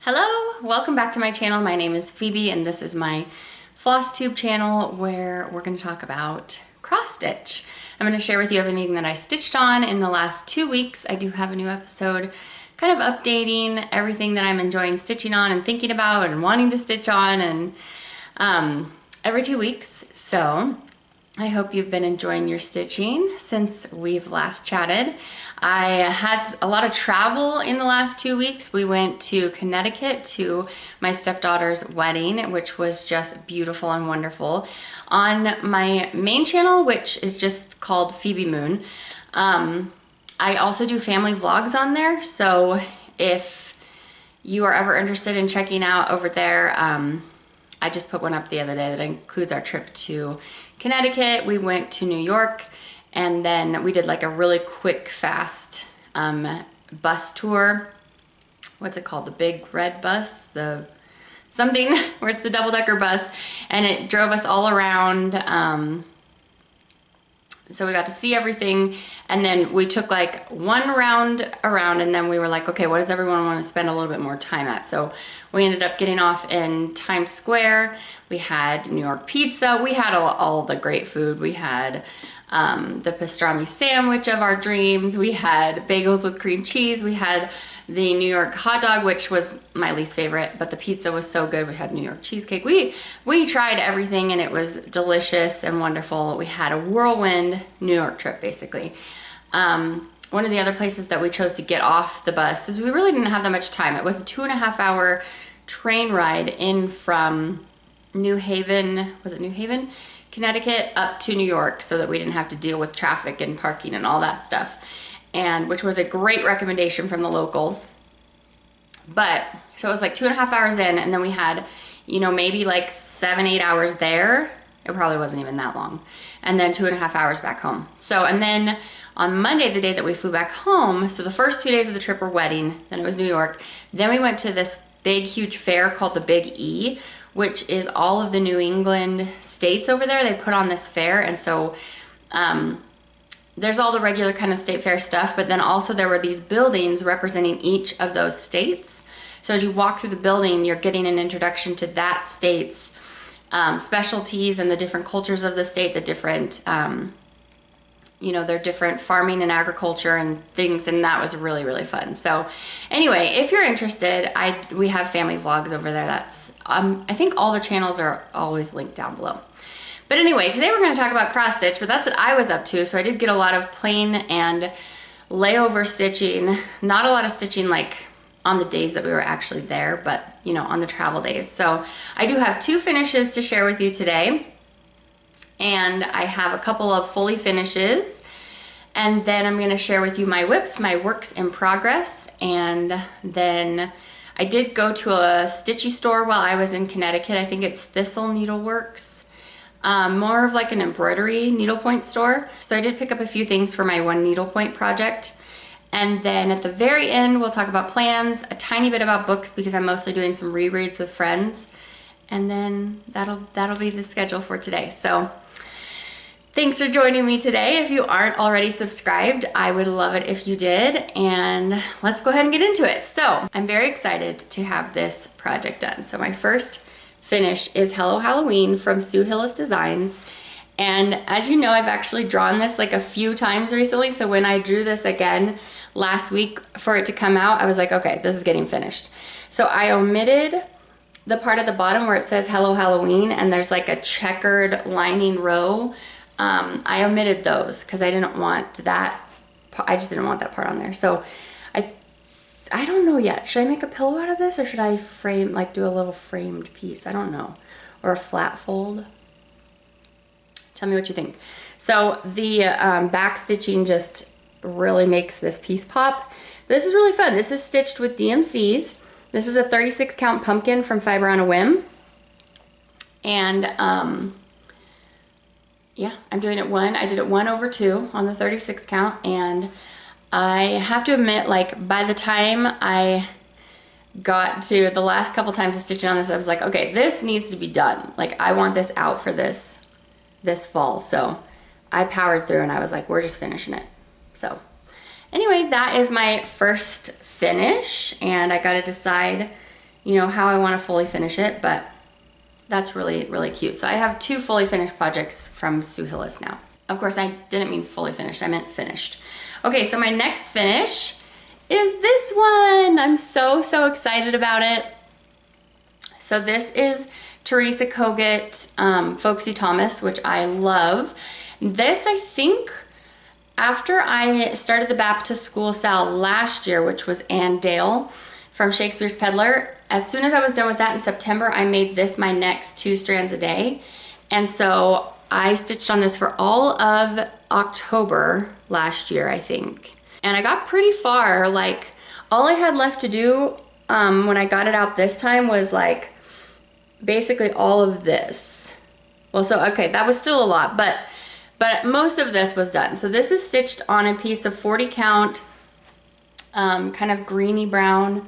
Hello, welcome back to my channel. My name is Phoebe and this is my Flosstube channel where we're going to talk about cross stitch. I'm going to share with you everything that I stitched on in the last 2 weeks. I do have a new episode kind of updating everything that I'm enjoying stitching on and thinking about and wanting to stitch on and every 2 weeks. So I hope you've been enjoying your stitching since we've last chatted. I had a lot of travel in the last 2 weeks. We went to Connecticut to my stepdaughter's wedding, which was just beautiful and wonderful. On my main channel, which is just called Phoebe Moon, I also do family vlogs on there. So if you are ever interested in checking out over there, I just put one up the other day that includes our trip to Connecticut. We went to New York and then we did like a really quick, fast bus tour. What's it called? The big red bus? The something where it's the double-decker bus, and it drove us all around. So we got to see everything, and then we took like one round around, and then we were like, okay, what does everyone want to spend a little bit more time at? So we ended up getting off in Times Square. We had New York pizza. We had all the great food. We had the pastrami sandwich of our dreams. We had bagels with cream cheese. We had the New York hot dog, which was my least favorite, but the pizza was so good. We had New York cheesecake. We tried everything and it was delicious and wonderful. We had a whirlwind New York trip, basically. One of the other places that we chose to get off the bus is we really didn't have that much time. It was a 2.5 hour train ride in from New Haven, was it New Haven? Connecticut up to New York, so that we didn't have to deal with traffic and parking and all that stuff, and which was a great recommendation from the locals. But so it was like 2.5 hours in, and then we had, you know, maybe like 7-8 hours there. It probably wasn't even that long, and then 2.5 hours back home. So, and then on Monday, the day that we flew back home, so the first 2 days of the trip were wedding, then it was New York, then we went to this big huge fair called the Big E, which is all of the New England states over there. They put on this fair, and so there's all the regular kind of state fair stuff, but then also there were these buildings representing each of those states. So as you walk through the building, you're getting an introduction to that state's specialties and the different cultures of the state, the different, you know, their different farming and agriculture and things, and that was really, really fun. So anyway, if you're interested, we have family vlogs over there. That's, I think all the channels are always linked down below. But anyway, today we're going to talk about cross stitch, but that's what I was up to. So I did get a lot of plain and layover stitching, not a lot of stitching like on the days that we were actually there, but you know, on the travel days. So I do have 2 finishes to share with you today. And I have a couple of fully finishes, and then I'm going to share with you my WIPS, my works in progress, and then I did go to a stitchy store while I was in Connecticut. I think it's Thistle Needleworks, more of like an embroidery needlepoint store. So I did pick up a few things for my one needlepoint project, and then at the very end we'll talk about plans, a tiny bit about books because I'm mostly doing some rereads with friends, and then that'll be the schedule for today. So thanks for joining me today. If you aren't already subscribed, I would love it if you did, and let's go ahead and get into it. So I'm very excited to have this project done. So my first finish is Hello Halloween from Hillis Designs, and as you know, I've actually drawn this like a few times recently. So when I drew this again last week for it to come out, I was like, okay, this is getting finished. So I omitted the part at the bottom where it says Hello Halloween and there's like a checkered lining row. I omitted those because I didn't want that. I just didn't want that part on there. So I don't know yet. Should I make a pillow out of this, or should I frame, like do a little framed piece? I don't know. Or a flat fold. Tell me what you think. So the back stitching just really makes this piece pop. This is really fun. This is stitched with DMCs. This is a 36 count pumpkin from Fiber on a Whim. And yeah, I'm doing it I did it 1/2 on the 36 count, and I have to admit, like by the time I got to the last couple times of stitching on this, I was like, okay, this needs to be done. Like I want this out for this fall. So I powered through and I was like, we're just finishing it. So anyway, that is my first finish, and I got to decide you know, how I want to fully finish it, but that's really, really cute. So I have 2 fully finished projects from Sue Hillis now. Of course, I didn't mean fully finished, I meant finished. Okay, so my next finish is this one. I'm so, so excited about it. So this is Teresa Kogut, Folksy Thomas, which I love. This, I think, after I started the Back to School sale last year, which was Ann Dale from Shakespeare's Peddler, as soon as I was done with that in September, I made this my next 2 strands a day. And so I stitched on this for all of October last year, I think. And I got pretty far. Like, all I had left to do when I got it out this time was like basically all of this. Well, so, okay, that was still a lot, but most of this was done. So this is stitched on a piece of 40 count, kind of greeny brown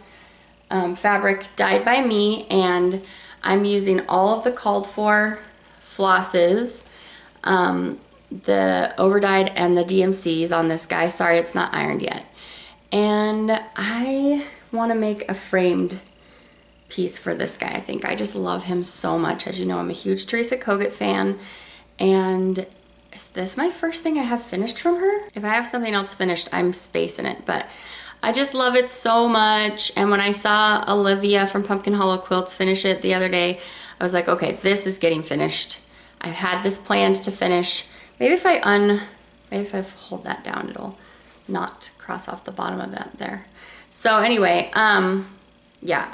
fabric dyed by me, and I'm using all of the called for flosses, the overdyed and the DMCs on this guy. Sorry, it's not ironed yet. And I want to make a framed piece for this guy. I think I just love him so much. As you know, I'm a huge Teresa Kogut fan, and is this my first thing I have finished from her? If I have something else finished, I'm spacing it, but I just love it so much. And when I saw Olivia from PumpkinHollowQuilts finish it the other day, I was like, okay, this is getting finished. I've had this planned to finish. Maybe if I hold that down, it'll not cross off the bottom of that there. So anyway, yeah,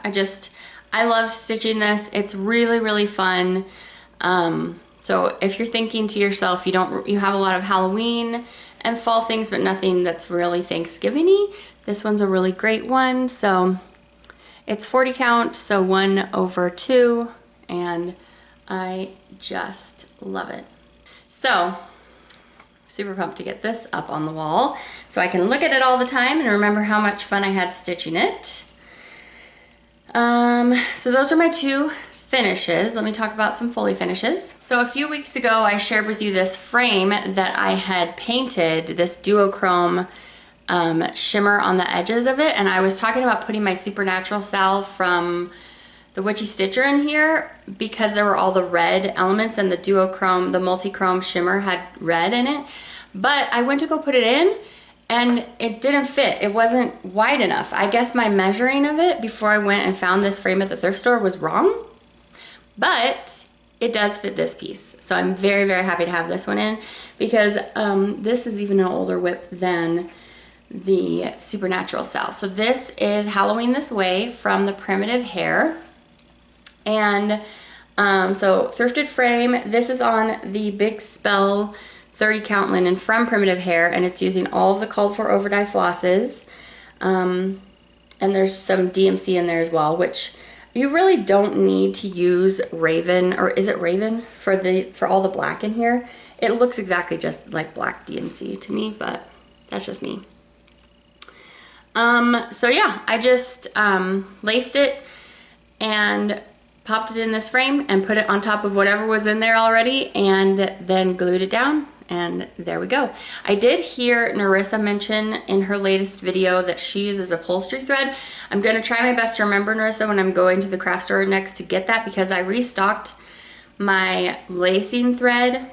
I love stitching this. It's really, really fun. So if you're thinking to yourself, you have a lot of Halloween and fall things, but nothing that's really Thanksgiving-y, this one's a really great one. So it's 40 count, so 1/2, and I just love it. So super pumped to get this up on the wall so I can look at it all the time and remember how much fun I had stitching it. So those are my 2 finishes. Let me talk about some fully finishes. So a few weeks ago, I shared with you this frame that I had painted, this duochrome shimmer on the edges of it, and I was talking about putting my Supernatural Sal from the Witchy Stitcher in here because there were all the red elements, and the duochrome, the multi-chrome shimmer had red in it. But I went to go put it in and it didn't fit. It wasn't wide enough. I guess my measuring of it before I went and found this frame at the thrift store was wrong, but it does fit this piece. So I'm very, very happy to have this one in because this is even an older WIP than the Supernatural Sal. So this is Halloween This Way from the Primitive Hair. And so thrifted frame. This is on the Big Spell 30 count linen from Primitive Hair, and it's using all of the called for overdye flosses. And there's some DMC in there as well, which you really don't need to use Raven, or is it Raven, for all the black in here. It looks exactly just like black DMC to me, but that's just me. So yeah, I just laced it and popped it in this frame and put it on top of whatever was in there already, and then glued it down, and there we go. I did hear Nerissa mention in her latest video that she uses upholstery thread. I'm going to try my best to remember, Nerissa, when I'm going to the craft store next to get that, because I restocked my lacing thread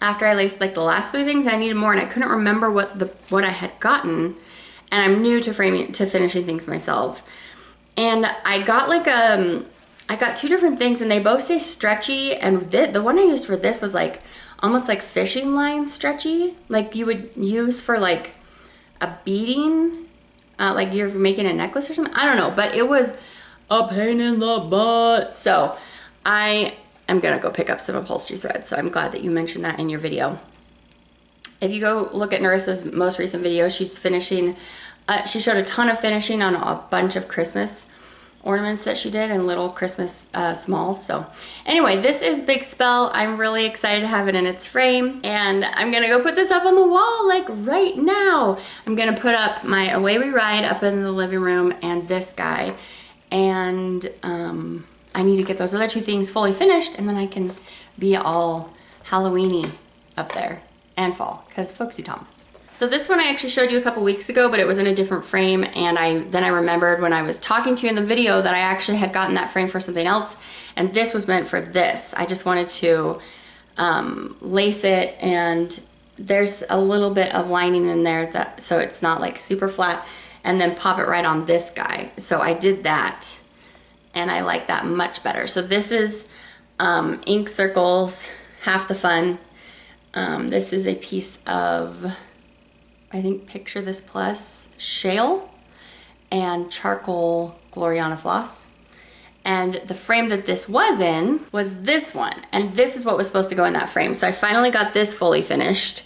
after I laced like the last 3 things, and I needed more, and I couldn't remember what I had gotten, and I'm new to finishing things myself. And I got like I got 2 different things, and they both say stretchy, and the one I used for this was like almost like fishing line stretchy, like you would use for like a beading, like you're making a necklace or something. I don't know, but it was a pain in the butt. So I am gonna go pick up some upholstery thread, so I'm glad that you mentioned that in your video. If you go look at Nerissa's most recent video, she's finishing, she showed a ton of finishing on a bunch of Christmas ornaments that she did and little Christmas smalls. So anyway, this is Big Spell. I'm really excited to have it in its frame, and I'm gonna go put this up on the wall like right now. I'm gonna put up my Away We Ride up in the living room and this guy, and I need to get those other 2 things fully finished, and then I can be all Halloween-y up there, and fall, because Folksy Thomas. So this one I actually showed you a couple weeks ago, but it was in a different frame, and then I remembered when I was talking to you in the video that I actually had gotten that frame for something else, and this was meant for this. I just wanted to lace it, and there's a little bit of lining in there so it's not like super flat, and then pop it right on this guy. So I did that, and I like that much better. So this is ink circles, half the fun. This is a piece of, I think, Picture This Plus shale and charcoal Gloriana floss. And the frame that this was in was this one. And this is what was supposed to go in that frame. So I finally got this fully finished.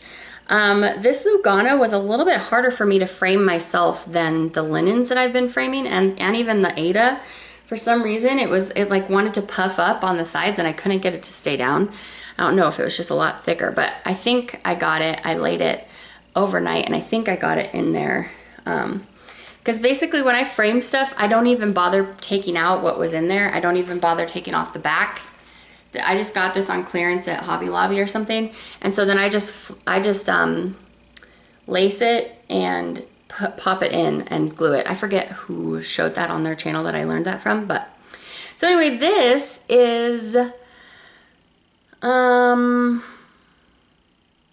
This Lugana was a little bit harder for me to frame myself than the linens that I've been framing, and even the Ada. For some reason, it like wanted to puff up on the sides and I couldn't get it to stay down. I don't know if it was just a lot thicker, but I think I got it. I laid it overnight and I think I got it in there. Because basically when I frame stuff, I don't even bother taking out what was in there. I don't even bother taking off the back. I just got this on clearance at Hobby Lobby or something. And so then I just lace it and pop it in and glue it. I forget who showed that on their channel that I learned that from, but so anyway, this is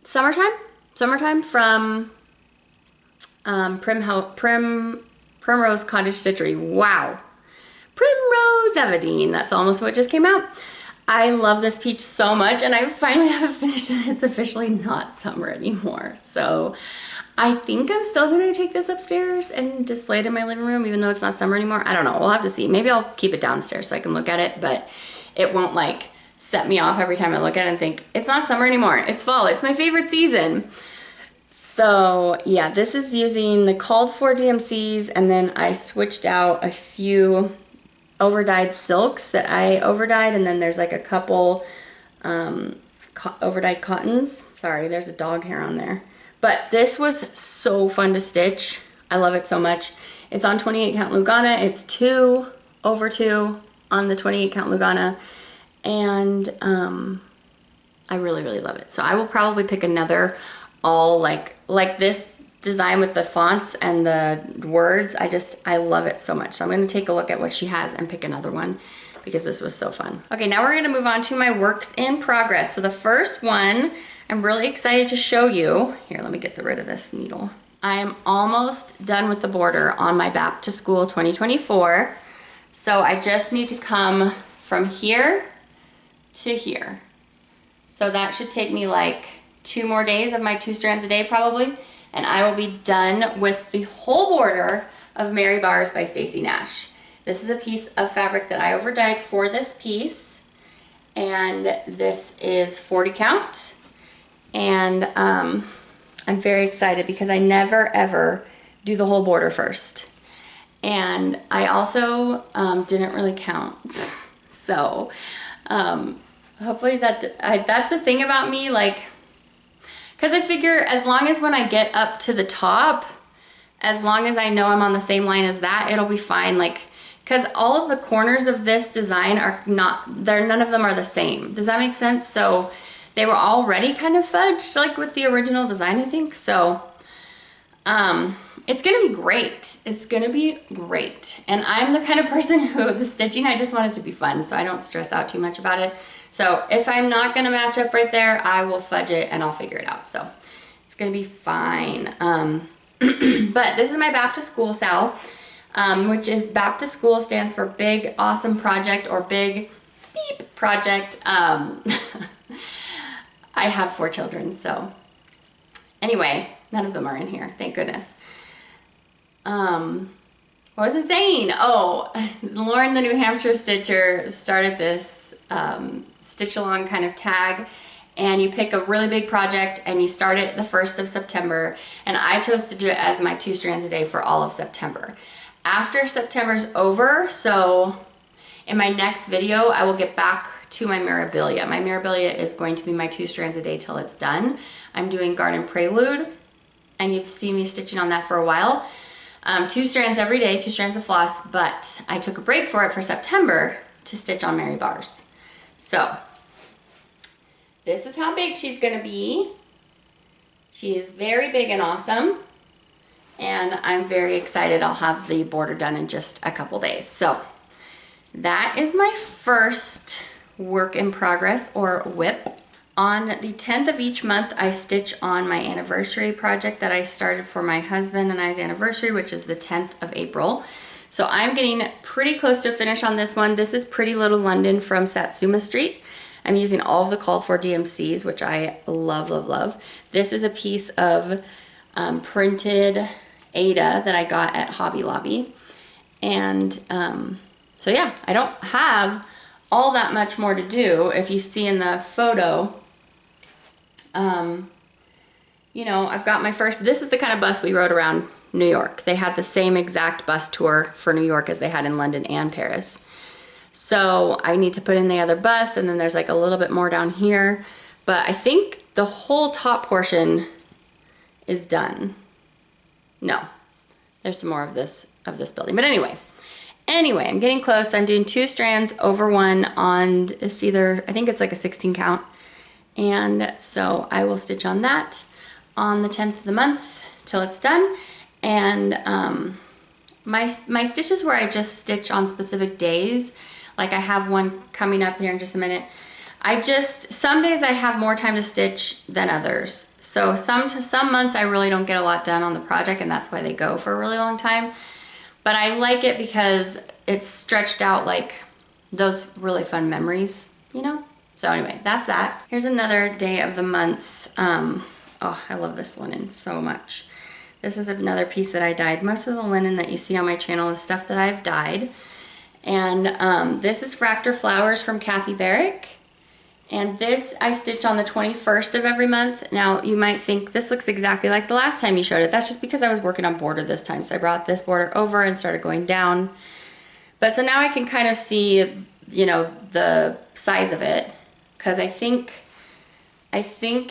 summertime from Primrose Cottage Stitchery. Wow, Primrose Evadine, that's almost what just came out. I love this peach so much, and I finally have it finished, and it's officially not summer anymore. So I think I'm still gonna take this upstairs and display it in my living room, even though it's not summer anymore. I don't know, we'll have to see. Maybe I'll keep it downstairs so I can look at it, but it won't like set me off every time I look at it and think, it's not summer anymore, it's fall, it's my favorite season. So yeah, this is using the called for DMCs, and then I switched out a few overdyed silks that I overdyed, and then there's like a couple overdyed cottons. Sorry, there's a dog hair on there. But this was so fun to stitch. I love it so much. It's on 28 count Lugana. It's 2 over 2 on the 28 count Lugana. And I really, really love it. So I will probably pick another all like this design with the fonts and the words. I love it so much. So I'm gonna take a look at what she has and pick another one because this was so fun. Okay, now we're gonna move on to my works in progress. So the first one I'm really excited to show you. Here, let me get rid of this needle. I am almost done with the border on my Back to School 2024. So I just need to come from here to here. So that should take me like 2 more days of my 2 strands a day probably, and I will be done with the whole border of Mary Bars by Stacy Nash. This is a piece of fabric that I overdyed for this piece, and this is 40 count. And I'm very excited because I never ever do the whole border first. And I also didn't really count. So hopefully that's the thing about me, like, because I figure as long as when I get up to the top, as long as I know I'm on the same line as that, it'll be fine. Like, because all of the corners of this design are none of them are the same. Does that make sense? So they were already kind of fudged, like with the original design, I think. So it's gonna be great. It's gonna be great. And I'm the kind of person who, the stitching, I just want it to be fun, so I don't stress out too much about it. So if I'm not gonna match up right there, I will fudge it and I'll figure it out. So it's gonna be fine. But this is my Back to School Sal, which is Back to School stands for Big Awesome Project or Big Beep Project. I have 4 children, so anyway, none of them are in here, thank goodness. What was I saying? Oh, Lauren, the New Hampshire Stitcher, started this stitch along kind of tag, and you pick a really big project and you start it the 1st of September, and I chose to do it as my 2 strands a day for all of September. After September's over, so in my next video, I will get back to my Mirabilia. My Mirabilia is going to be my 2 strands a day till it's done. I'm doing Garden Prelude, and you've seen me stitching on that for a while. 2 strands every day, 2 strands of floss, but I took a break for it for September to stitch on Mary Bars. So this is how big she's gonna be. She is very big and awesome, and I'm very excited. I'll have the border done in just a couple days. So that is my first work in progress, or WIP. On the 10th of each month, I stitch on my anniversary project that I started for my husband and I's anniversary, which is the 10th of April. So I'm getting pretty close to finish on this one. This is Pretty Little London from Satsuma Street. I'm using all of the called for DMCs, which I love, love, love. This is a piece of printed Ada that I got at Hobby Lobby. And so yeah, I don't have all that much more to do. If you see in the photo, you know, I've got my first, this is the kind of bus we rode around New York. They had the same exact bus tour for New York as they had in London and Paris. So I need to put in the other bus, and then there's like a little bit more down here. But I think the whole top portion is done. No, there's some more of this building. But anyway, I'm getting close. I'm doing 2 strands over one on, it's either, I think it's like a 16 count. And so I will stitch on that on the 10th of the month till it's done. And my stitches where I just stitch on specific days, like I have one coming up here in just a minute. Some days I have more time to stitch than others. So some months I really don't get a lot done on the project, and that's why they go for a really long time. But I like it because it's stretched out like those really fun memories, you know? So anyway, that's that. Here's another day of the month. Oh, I love this linen so much. This is another piece that I dyed. Most of the linen that you see on my channel is stuff that I've dyed. And this is Fraktur Flowers from Barrick. And this I stitch on the 21st of every month. Now you might think this looks exactly like the last time you showed it. That's just because I was working on border this time. So I brought this border over and started going down. But so now I can kind of see, you know, the size of it. Because I think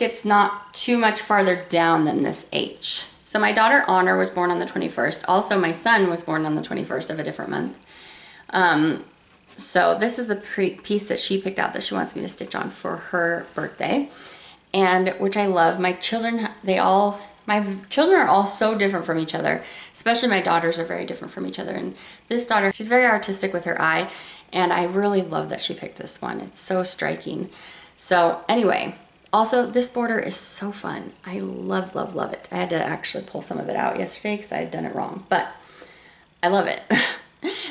it's not too much farther down than this H. So my daughter Honor was born on the 21st. Also my son was born on the 21st of a different month. So this is the piece that she picked out that she wants me to stitch on for her birthday. And which I love. My children are all so different from each other. Especially my daughters are very different from each other. And this daughter, she's very artistic with her eye. And I really love that she picked this one. It's so striking. So anyway, also this border is so fun. I love, love, love it. I had to actually pull some of it out yesterday because I had done it wrong, but I love it.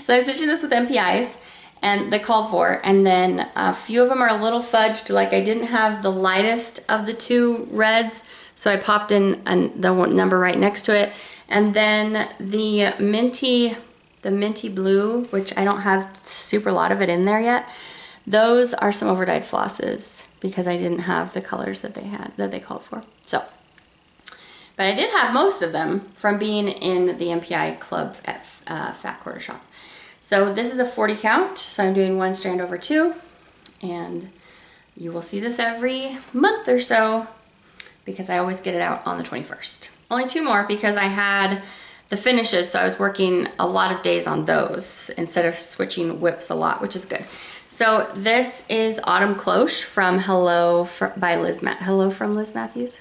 So I'm stitching this with MPIs and the called for, and then a few of them are a little fudged. Like I didn't have the lightest of the 2 reds, so I popped in the number right next to it. And then the minty blue, which I don't have super lot of it in there yet, those are some overdyed flosses because I didn't have the colors that they called for. So, but I did have most of them from being in the MPI club at Fat Quarter Shop. So this is a 40 count, so I'm doing 1 strand over 2, and you will see this every month or so because I always get it out on the 21st. Only 2 more because I had the finishes, so I was working a lot of days on those instead of switching WIPs a lot, which is good. So this is Autumn Cloche from Hello from Liz Matthews.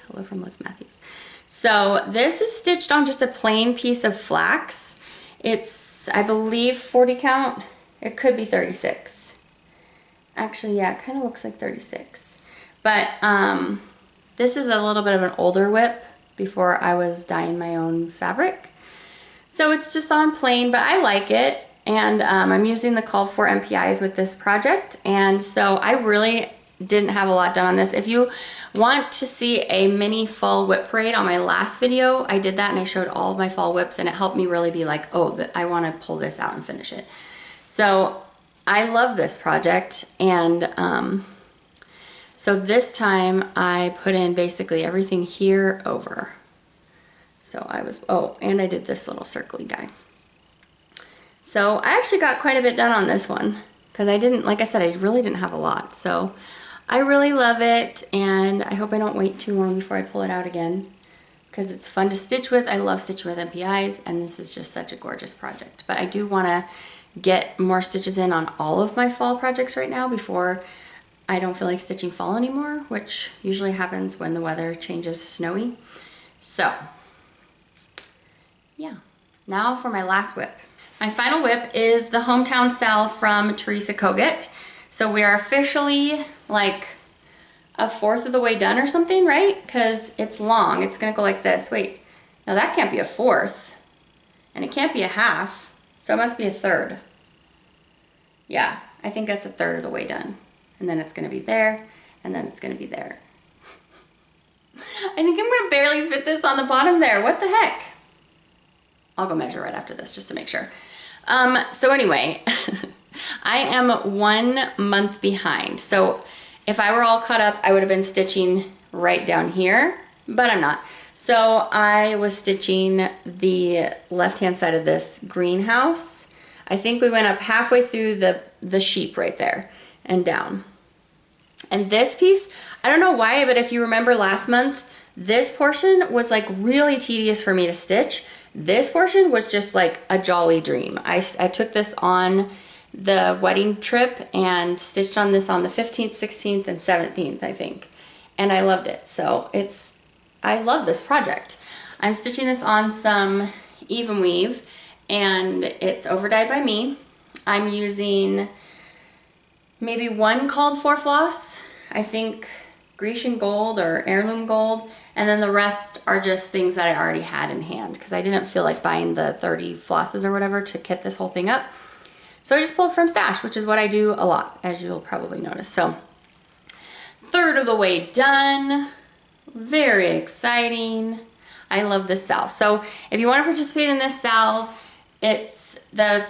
So this is stitched on just a plain piece of flax. It's, I believe, 40 count. It could be 36. Actually, yeah, it kind of looks like 36. But this is a little bit of an older WIP before I was dyeing my own fabric. So it's just on plain, but I like it. And I'm using the call for MPIs with this project. And so I really didn't have a lot done on this. If you want to see a mini fall WIP parade on my last video, I did that and I showed all of my fall WIPs, and it helped me really be like, oh, I want to pull this out and finish it. So I love this project. And so this time I put in basically everything here over. So I was, oh, and I did this little circly guy. So I actually got quite a bit done on this one because I didn't, like I said, I really didn't have a lot. So I really love it, and I hope I don't wait too long before I pull it out again because it's fun to stitch with. I love stitching with MPIs, and this is just such a gorgeous project. But I do want to get more stitches in on all of my fall projects right now before I don't feel like stitching fall anymore, which usually happens when the weather changes snowy. So, yeah. Now for my last WIP. My final WIP is the Hometown Sal from Teresa Kogut. So we are officially like a fourth of the way done or something, right? Because it's long. It's gonna go like this. Wait, no, that can't be a fourth. And it can't be a half. So it must be a third. Yeah, I think that's a third of the way done. And then it's gonna be there, and then it's gonna be there. I think I'm gonna barely fit this on the bottom there. What the heck? I'll go measure right after this just to make sure. So anyway, I am 1 month behind. So if I were all caught up, I would have been stitching right down here, but I'm not. So I was stitching the left-hand side of this greenhouse. I think we went up halfway through the sheep right there and down. And this piece, I don't know why, but if you remember last month, this portion was like really tedious for me to stitch. This portion was just like a jolly dream. I took this on the wedding trip and stitched on this on the 15th, 16th, and 17th, I think. And I loved it. So I love this project. I'm stitching this on some even weave and it's over dyed by me. I'm using maybe one called for floss. I think Grecian gold or heirloom gold, and then the rest are just things that I already had in hand because I didn't feel like buying the 30 flosses or whatever to kit this whole thing up. So I just pulled from stash, which is what I do a lot, as you'll probably notice. So third of the way done. Very exciting. I love this sal. So if you want to participate in this sal, it's the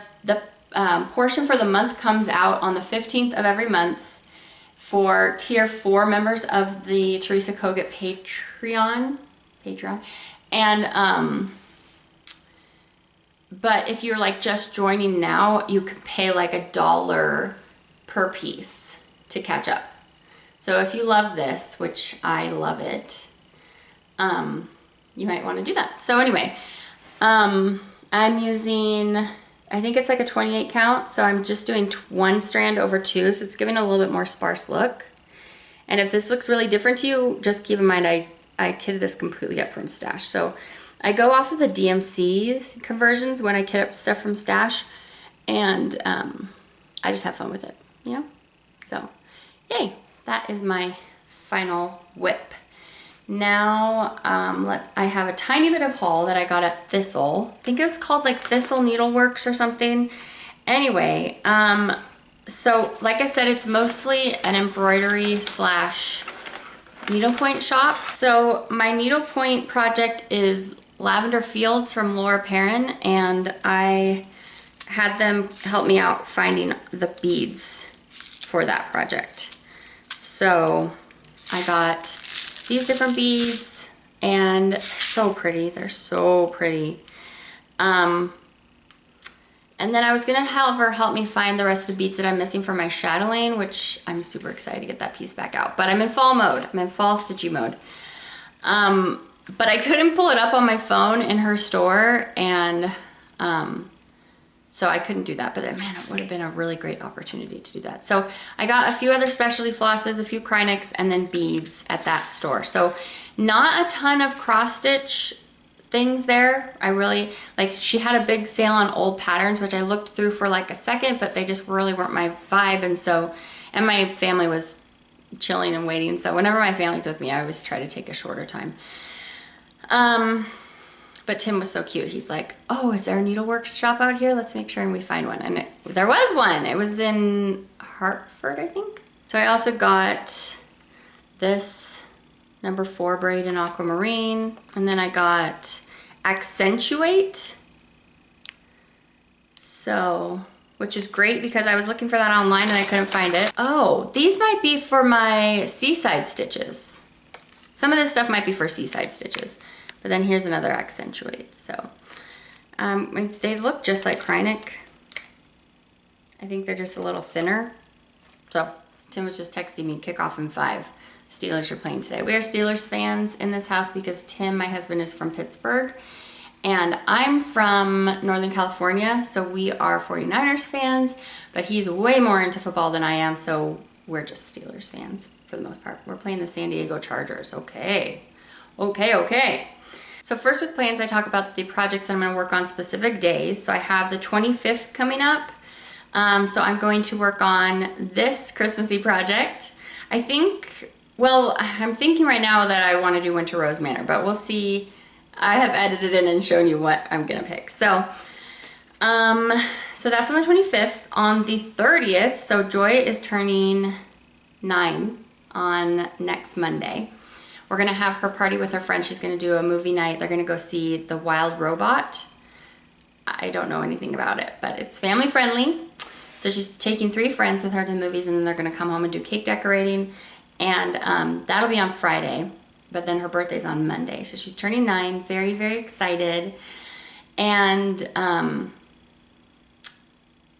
portion for the month comes out on the 15th of every month for tier 4 members of the Teresa Kogut Patreon. And but if you're like just joining now, you can pay like $1 per piece to catch up. So if you love this, which I love it, you might want to do that. So anyway, I'm using, I think it's like a 28 count. So I'm just doing 1 strand over 2. So it's giving a little bit more sparse look. And if this looks really different to you, just keep in mind, I kitted this completely up from stash. So I go off of the DMC conversions when I kit up stuff from stash. And I just have fun with it, you know? So yay, that is my final WIP. Now, I have a tiny bit of haul that I got at Thistle. I think it was called like Thistle Needleworks or something. Anyway, so like I said, it's mostly an embroidery slash needlepoint shop. So my needlepoint project is Lavender Fields from Laura Perrin, and I had them help me out finding the beads for that project. So I got these different beads and they're so pretty. They're so pretty. And then I was gonna have her help me find the rest of the beads that I'm missing for my shadowing, which I'm super excited to get that piece back out. But I'm in fall mode. I'm in fall stitchy mode. But I couldn't pull it up on my phone in her store, and so I couldn't do that. But man, it would have been a really great opportunity to do that. So I got a few other specialty flosses, a few Krynics, and then beads at that store. So not a ton of cross stitch things there. I really, like, she had a big sale on old patterns, which I looked through for like a second, but they just really weren't my vibe. And so, and my family was chilling and waiting. So whenever my family's with me, I always try to take a shorter time. But Tim was so cute. He's like, oh, is there a Needleworks shop out here? Let's make sure and we find one. And there was one. It was in Hartford, I think. So I also got this number 4 braid in aquamarine. And then I got Accentuate. So, which is great because I was looking for that online and I couldn't find it. Oh, these might be for my seaside stitches. Some of this stuff might be for seaside stitches. But then here's another Accentuate. So they look just like Krynic. I think they're just a little thinner. So Tim was just texting me, kickoff in 5. Steelers are playing today. We are Steelers fans in this house because Tim, my husband, is from Pittsburgh. And I'm from Northern California, so we are 49ers fans. But he's way more into football than I am, so we're just Steelers fans for the most part. We're playing the San Diego Chargers. Okay. Okay, okay. So first with plans, I talk about the projects that I'm gonna work on specific days. So I have the 25th coming up. So I'm going to work on this Christmassy project. I think, well, I'm thinking right now that I wanna do Winter Rose Manor, but we'll see. I have edited it and shown you what I'm gonna pick. So that's on the 25th. On the 30th, so Joy is turning 9 on next Monday. We're gonna have her party with her friends. She's gonna do a movie night. They're gonna go see The Wild Robot. I don't know anything about it, but it's family friendly. So she's taking 3 friends with her to the movies, and then they're gonna come home and do cake decorating. And that'll be on Friday, but then her birthday's on Monday. So she's turning 9, very, very excited. And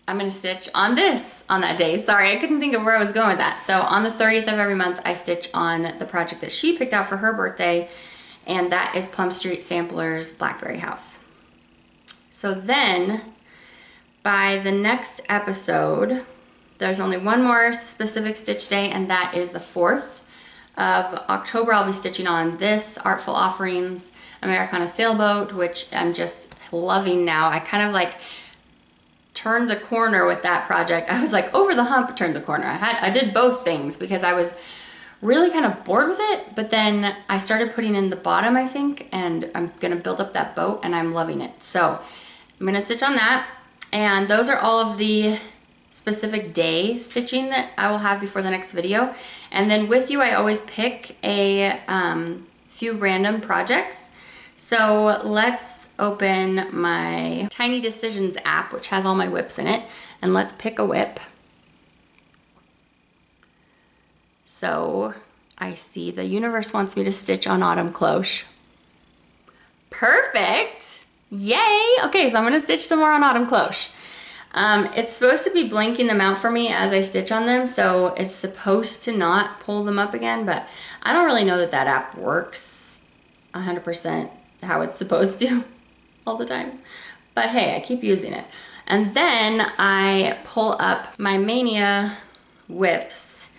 I'm gonna stitch on this on that day. Sorry, I couldn't think of where I was going with that. So on the 30th of every month, I stitch on the project that she picked out for her birthday, and that is Plum Street Samplers Blackberry House. So then, by the next episode, there's only one more specific stitch day, and that is the 4th of October. I'll be stitching on this Artful Offerings Americana Sailboat, which I'm just loving now. I kind of like turned the corner with that project. I was like over the hump, turned the corner. I did both things because I was really kind of bored with it, but then I started putting in the bottom, I think, and I'm gonna build up that boat, and I'm loving it. So I'm gonna stitch on that, and those are all of the specific day stitching that I will have before the next video. And then with you, I always pick a few random projects. So let's open my Tiny Decisions app, which has all my WIPs in it, and let's pick a WIP. So I see the universe wants me to stitch on Autumn Cloche. Perfect! Yay! Okay, so I'm gonna stitch some more on Autumn Cloche. It's supposed to be blanking them out for me as I stitch on them, so it's supposed to not pull them up again, but I don't really know that that app works 100% how it's supposed to all the time. But hey, I keep using it. And then I pull up my Mania WIPs.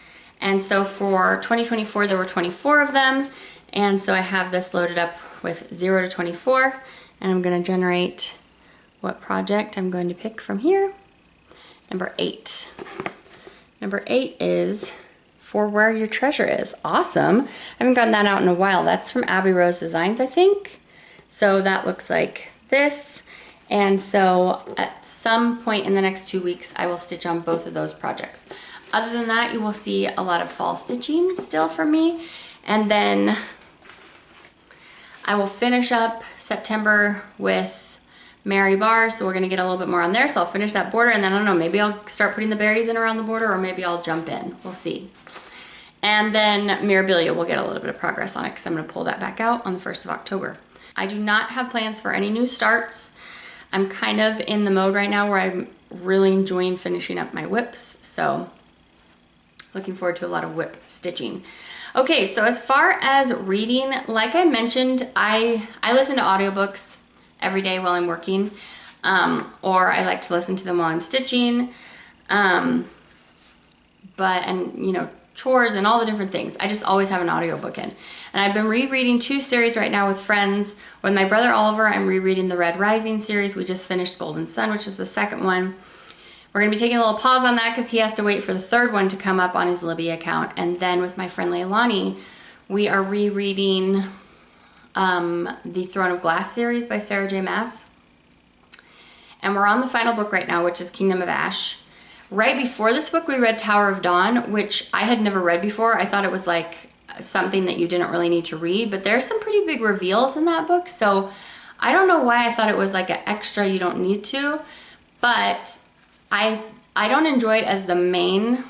And so for 2024, there were 24 of them. And so I have this loaded up with 0 to 24. And I'm gonna generate what project I'm going to pick from here. Number 8. Number 8 is For Where Your Treasure Is. Awesome. I haven't gotten that out in a while. That's from Abby Rose Designs, I think. So that looks like this. And so at some point in the next 2 weeks, I will stitch on both of those projects. Other than that, you will see a lot of fall stitching still from me. And then I will finish up September with Mary Bar, so we're gonna get a little bit more on there. So I'll finish that border, and then I don't know, maybe I'll start putting the berries in around the border, or maybe I'll jump in, we'll see. And then Mirabilia, we'll get a little bit of progress on it because I'm gonna pull that back out on the 1st of October. I do not have plans for any new starts. I'm kind of in the mode right now where I'm really enjoying finishing up my WIPs, so looking forward to a lot of WIP stitching. Okay, so as far as reading, like I mentioned, I listen to audiobooks every day while I'm working, or I like to listen to them while I'm stitching, and you know, chores and all the different things. I just always have an audiobook in. And I've been rereading 2 series right now with friends. With my brother Oliver, I'm rereading the Red Rising series. We just finished Golden Sun, which is the 2nd one. We're gonna be taking a little pause on that because he has to wait for the 3rd one to come up on his Libby account. And then with my friend Leilani, we are rereading the Throne of Glass series by Sarah J. Maas. And we're on the final book right now, which is Kingdom of Ash. Right before this book, we read Tower of Dawn, which I had never read before. I thought it was like something that you didn't really need to read, but there's some pretty big reveals in that book. So I don't know why I thought it was like an extra you don't need to, but I don't enjoy it as the main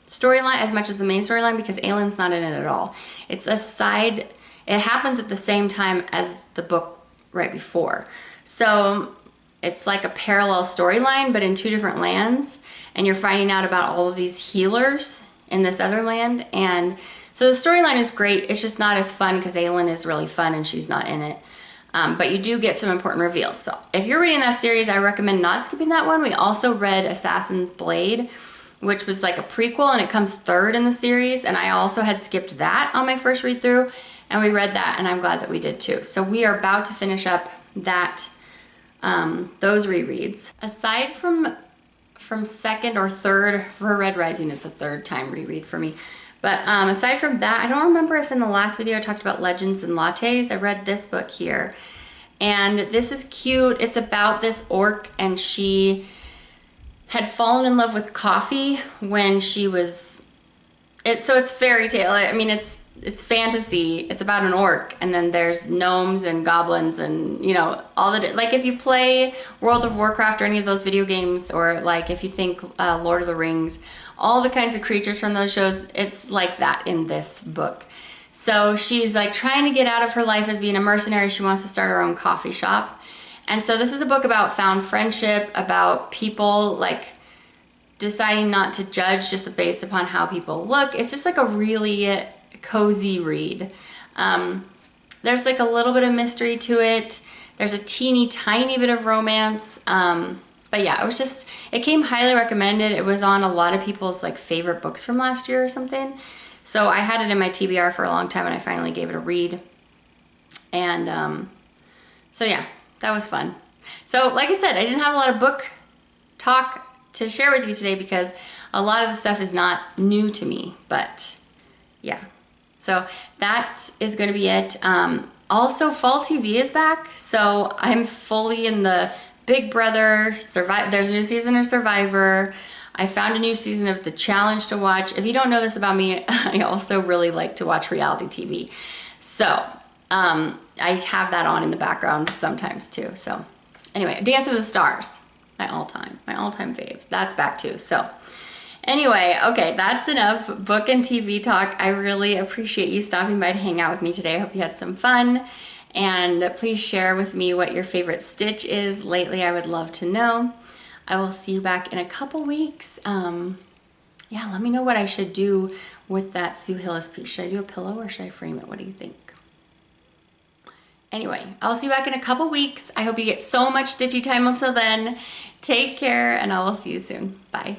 storyline as much as the main storyline because Aylin's not in it at all. It's a side, it happens at the same time as the book right before. So it's like a parallel storyline, but in 2 different lands, and you're finding out about all of these healers in this other land. And so the storyline is great. It's just not as fun because Aylin is really fun and she's not in it. But you do get some important reveals. So if you're reading that series, I recommend not skipping that one. We also read Assassin's Blade, which was like a prequel, and it comes 3rd in the series. And I also had skipped that on my first read through. and we read that, and I'm glad that we did too. So we are about to finish up that those rereads. Aside from second or third, for Red Rising, it's a third time reread for me. But aside from that, I don't remember if in the last video I talked about Legends and Lattes. I read this book here, and this is cute. It's about this orc, and she had fallen in love with coffee when she was, so it's fairy tale. I mean, it's fantasy. It's about an orc, and then there's gnomes and goblins and, you know, all the, like if you play World of Warcraft or any of those video games, or like if you think Lord of the Rings, all the kinds of creatures from those shows, it's like that in this book. So she's like trying to get out of her life as being a mercenary. She wants to start her own coffee shop. And so this is a book about found friendship, about people like deciding not to judge just based upon how people look. It's just like a really cozy read. There's like a little bit of mystery to it. There's a teeny tiny bit of romance. But yeah, it came highly recommended. It was on a lot of people's like favorite books from last year or something. So I had it in my TBR for a long time, and I finally gave it a read. And so yeah, that was fun. So like I said, I didn't have a lot of book talk to share with you today because a lot of the stuff is not new to me, but yeah. So that is going to be it. Also, Fall TV is back, so I'm fully in the Big Brother, there's a new season of Survivor. I found a new season of The Challenge to watch. If you don't know this about me, I also really like to watch reality TV. So I have that on in the background sometimes too. So anyway, Dance with the Stars, my all-time fave. That's back too. So anyway, okay, that's enough book and TV talk. I really appreciate you stopping by to hang out with me today. I hope you had some fun. And please share with me what your favorite stitch is lately. I would love to know. I will see you back in a couple weeks. Yeah, let me know what I should do with that Sue Hillis piece. Should I do a pillow or should I frame it? What do you think? Anyway, I'll see you back in a couple weeks. I hope you get so much stitchy time until then. Take care, and I will see you soon. Bye.